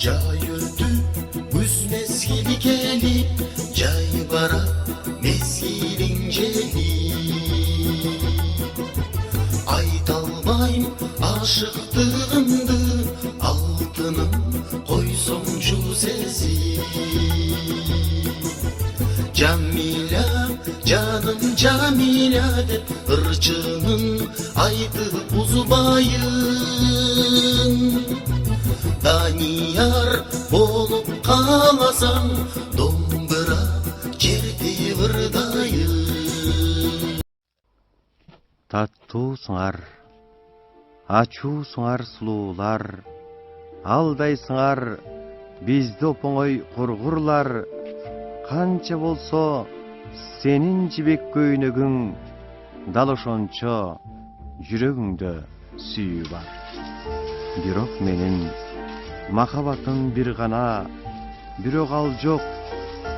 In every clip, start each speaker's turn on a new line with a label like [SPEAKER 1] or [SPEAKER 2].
[SPEAKER 1] Cay öldü güz mezgili gelip, cay bara mezgilin celi. Aytalmayım aşıktığımdı, altının koysoncu sesi. Camila, canım Camila'dır, ırçının aydı uzbayın. Daniyar olup kalasan, dombıra cerdi vırdayın.
[SPEAKER 2] Tattуу сыңар, ачуу сыңар сулуулар, алдай сыңар, бизди оңой кургурлар. Канча болсо сенин жибек көйнөгүң, дал ошончо жүрөгүңдө сүйүү бар. Бирок менин махабатым бир гана, бирок ал жок.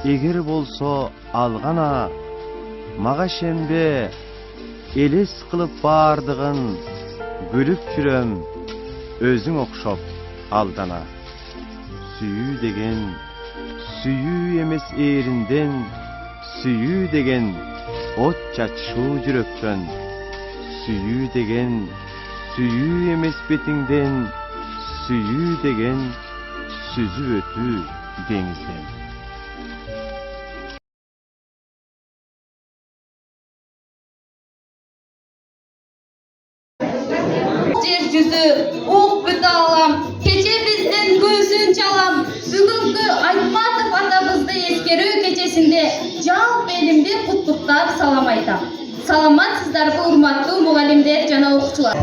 [SPEAKER 2] Эгер болсо ал гана, мага шембе элес кылып бардыгын, күлүп жүрөм өзүң окшоп алдана. Сүйүү деген сүйүү эмес эринден, сүйүү деген от чачуу жүрөктөн. Сүйүү деген сүйүү эмес бетиңден, сүйүү деген сүзүп өтүү деңизден.
[SPEAKER 3] Жер жүзі, оқ бүт алам, кече біздің көзін чалам. Бүгінгі Айтматов атабызды ескерүү кечесінде жалпы элимди куттуктап салам айтам. Саламатсыздарбы урматтуу мугалимдер жана окуучулар.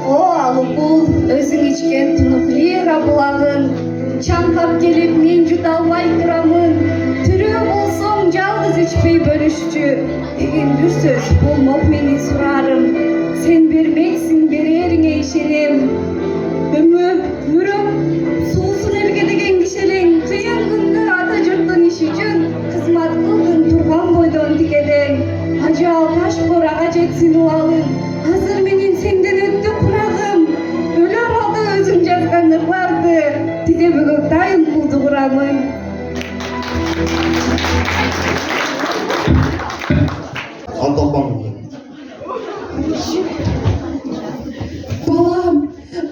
[SPEAKER 4] О алыкул, өзүң ичкен тунукли булагын чаңкап келип мен жута албай турамын. Тирүү болсоң жалгыз ичпей бөлүшчү деген бир сөз болмок менин сурарым. Sen бермексиң, берериңе ишенем. Өмүп, жүрөп, суусун элге деген кишилең. Кыйын күндө ата журттун иши үчүн кызмат кылдың турган бойдон тикелең. Ажал таш корага жетсин убалың. Азыр менин сенден өттү курагым. Өлөр алды өзүң жазган ырларды, тиде бөгөк дайым кулду курамын.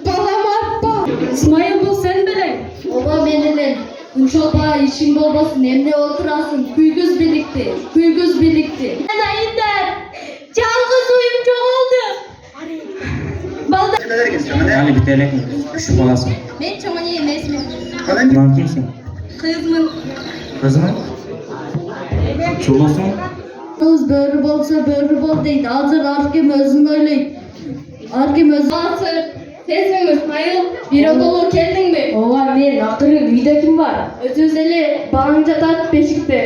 [SPEAKER 3] Балам атпа. Исмайыл, бул сен белең?
[SPEAKER 4] Ооба мен элем. Унчолба ишиң болбосун, эмне отурасың? Күйгүз биликти.
[SPEAKER 3] Ana inler, жалгыз уюм жоголду.
[SPEAKER 5] Yani bir tane küçük olasın.
[SPEAKER 3] Мен чоң эмесмин.
[SPEAKER 5] Lan kimsin?
[SPEAKER 3] Кызмын.
[SPEAKER 5] Kız mı? Çoluğsun?
[SPEAKER 4] Kız börü bolsa börü bol deydi. Hazır Arkem özün oyleydi. Arkem özün...
[SPEAKER 3] Batır, sesing Исмайыл, бироколу келдиң mi?
[SPEAKER 4] Ооба мен, акыры үйдө ким бар? Өзүңүз эле балаң жатат бешикте.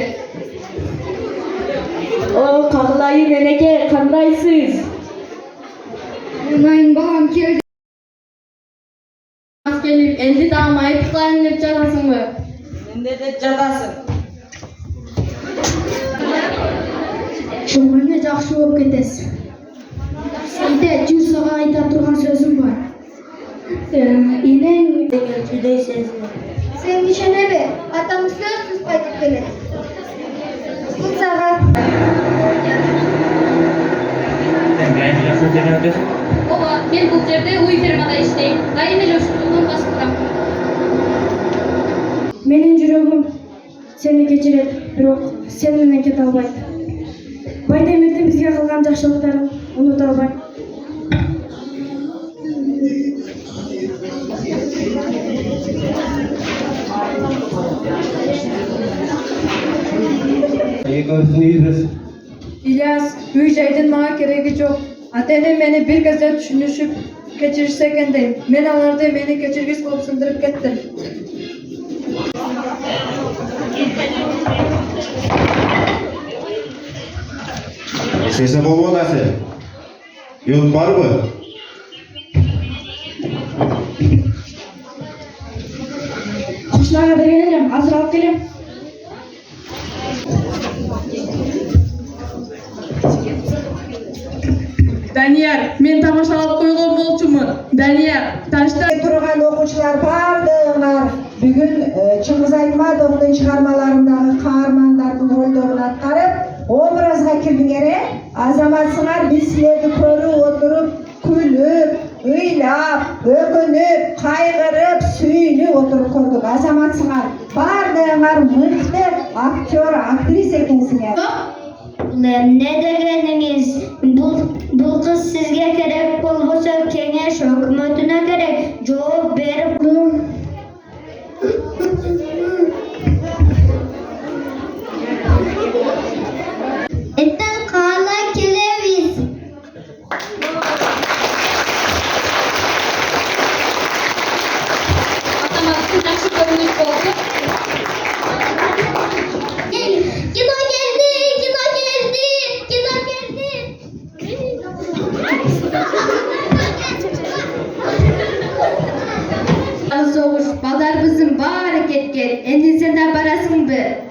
[SPEAKER 4] О, кагылайын энеке, кандайсыз? Мынайын балам келди.
[SPEAKER 3] Келип, энди дагы майыптайын деп жатасыңбы?
[SPEAKER 6] Эмне деп жатасың?
[SPEAKER 4] Чоңуна жакшы болуп кетесиз. Сенде жүз сага айта турган сөзүм бар. Энең деген жүдөй сезинет.
[SPEAKER 7] Sen ишенеби? Атамыз сөзсүз кайтып келет. Бул сага
[SPEAKER 5] Sen benim yaşın denedir.
[SPEAKER 3] Ооба, мен бул жерде уй фермада иштейм. Дайым эле ушунун басып турам.
[SPEAKER 4] Менин жүрөгүм сени кечирет, бирок сен менен кете албайт. Байдемирдин бизге кылган жакшылыктарын унута албайм.
[SPEAKER 8] İlyas, үй жайдын мага кереги жок. Ата-энем мени бир кезде түшүнүшүп кечиришсе экен дейм. Мен аларды мени кечиргис кылып сындырып кеттим.
[SPEAKER 9] Sese bol olası. Yol var mı?
[SPEAKER 4] Кушнага берген элем, азыр алып келем.
[SPEAKER 6] Daniyar, men tamашalap koygan bolчумун. Daniyar, taşta
[SPEAKER 10] Turgan okuçular bardığılar. Bugün Çıngiz Aytmatov'un çıkarmalarındaki kahramanların rollerini atkarıp obrazga kirgere azamatsılar biz sizlerdi körüp oturup külüp, ыйлап, ökünüp, kaygırıp, süynüp oturup kördük. Azamatsılar bardığılar mıhtı aktör, aktris ekensiniz.
[SPEAKER 7] Ne degeniniz? Bu kız sizge gerek bolbosa kengeş hökümetine gerek cevap berip Etten kala keleviz.
[SPEAKER 3] Atamazsın yaxşı görünüş oldu.
[SPEAKER 7] Kino geldi, kino geldi, kino geldi.
[SPEAKER 3] Soğuş, balarımızın bari ketken. Endi sen de barasın be.